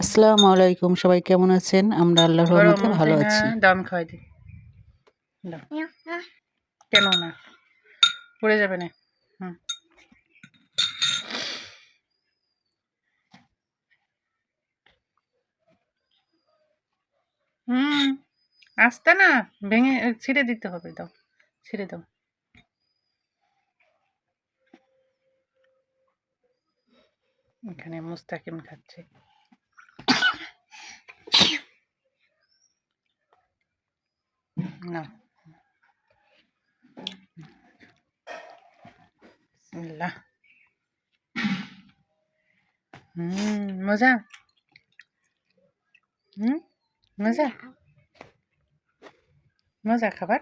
আসসালামু আলাইকুম, সবাই কেমন আছেন? আমরা আল্লাহর রহমতে ভালো আছি। দাম খাওয়াই দি দাও। কেন না পড়ে যাবে না। হুম হুম আসতে না ভেঙে ছিঁড়ে দিতে হবে। দাও, ছিঁড়ে দাও। এখানে মুস্তাকিম খাচ্ছে। না বিসমিল্লাহ। মজা। মজা মজা খাবার।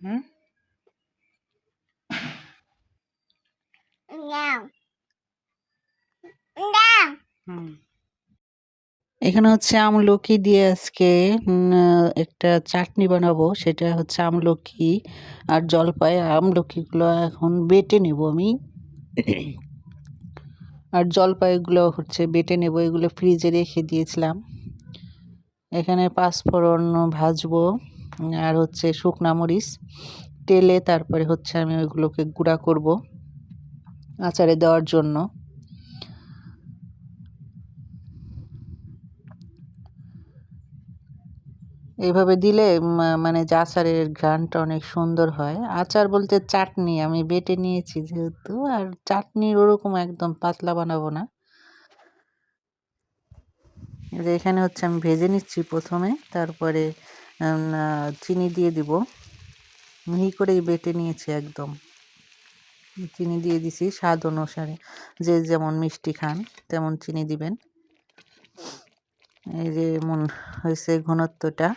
হুম হুম এখানে হচ্ছে আমলকি দিয়ে আজকে একটা চাটনি বানাবো। সেটা হচ্ছে আমলকি আর জলপাই। আমলকিগুলো এখন বেটে নেব আমি। আর জলপাইগুলো হচ্ছে বেটে নেব। এগুলো ফ্রিজে রেখে দিয়েছিলাম। এখানে পাঁচফোড়ন ভাজবো আর হচ্ছে শুকনা মরিচ তেলে, তারপরে হচ্ছে আমি ওইগুলোকে গুঁড়া করব আচারে দেওয়ার জন্য। এইভাবে দিলে মানে যে আচারের ঘ্রাণটা অনেক সুন্দর হয়। আচার বলতে চাটনি আমি বেটে নিয়েছি যেহেতু, আর চাটনির ওরকম একদম পাতলা বানাবো না। যে এখানে হচ্ছে আমি ভেজে নিচ্ছি প্রথমে, তারপরে চিনি দিয়ে দিব। মিহি করেই বেটে নিয়েছি একদম। চিনি দিয়ে দিছি স্বাদ অনুসারে, যে যেমন মিষ্টি খান তেমন চিনি দিবেন। এই যে এমন হয়েছে ঘনত্বটা।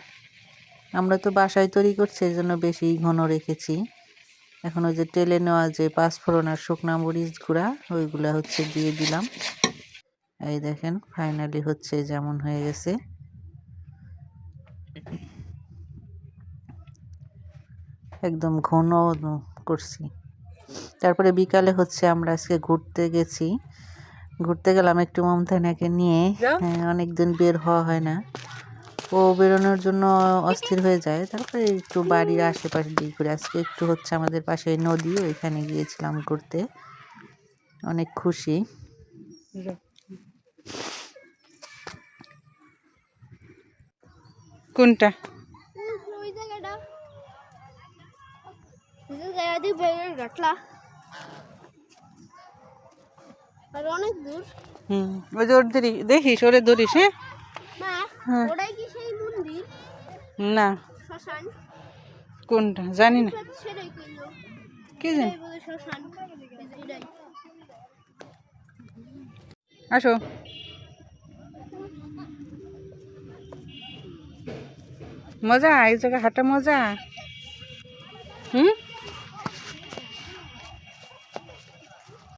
আমরা তো বাসায় তৈরি করছি, এই জন্য বেশি ঘন রেখেছি। এখন ওই যে তেলে নেওয়া যে পাঁচফোড়ন আর শুকনা মরিচ গুঁড়া ওইগুলা হচ্ছে দিয়ে দিলাম। এই দেখেন ফাইনালি হচ্ছে যেমন হয়ে গেছে। একদম ঘন করছি। তারপরে বিকালে হচ্ছে আমরা আজকে ঘুরতে গেলাম একটু মমতানাকে নিয়ে। অনেকদিন বের হওয়া হয় না, ও বেরোনোর জন্য অস্থির হয়ে যায়। তারপরে একটু বাড়ির আশেপাশে দিয়ে ঘুরে, আজকে একটু হচ্ছে আমাদের পাশে নদী, ওইখানে গিয়েছিলাম ঘুরতে। অনেক খুশি। কোনটা? অনেক দূর। ওই যে ওর দেখিস, ওরে ধরিস। হ্যাঁ ওটাই কি সেই মন্দির? না, শ্মশান? কোনটা জানি না। সেটাই কইলো। কি জানি। এটাই বলে শ্মশান। এটাই। আসো। মজা, এই জায়গায় হাঁটা মজা।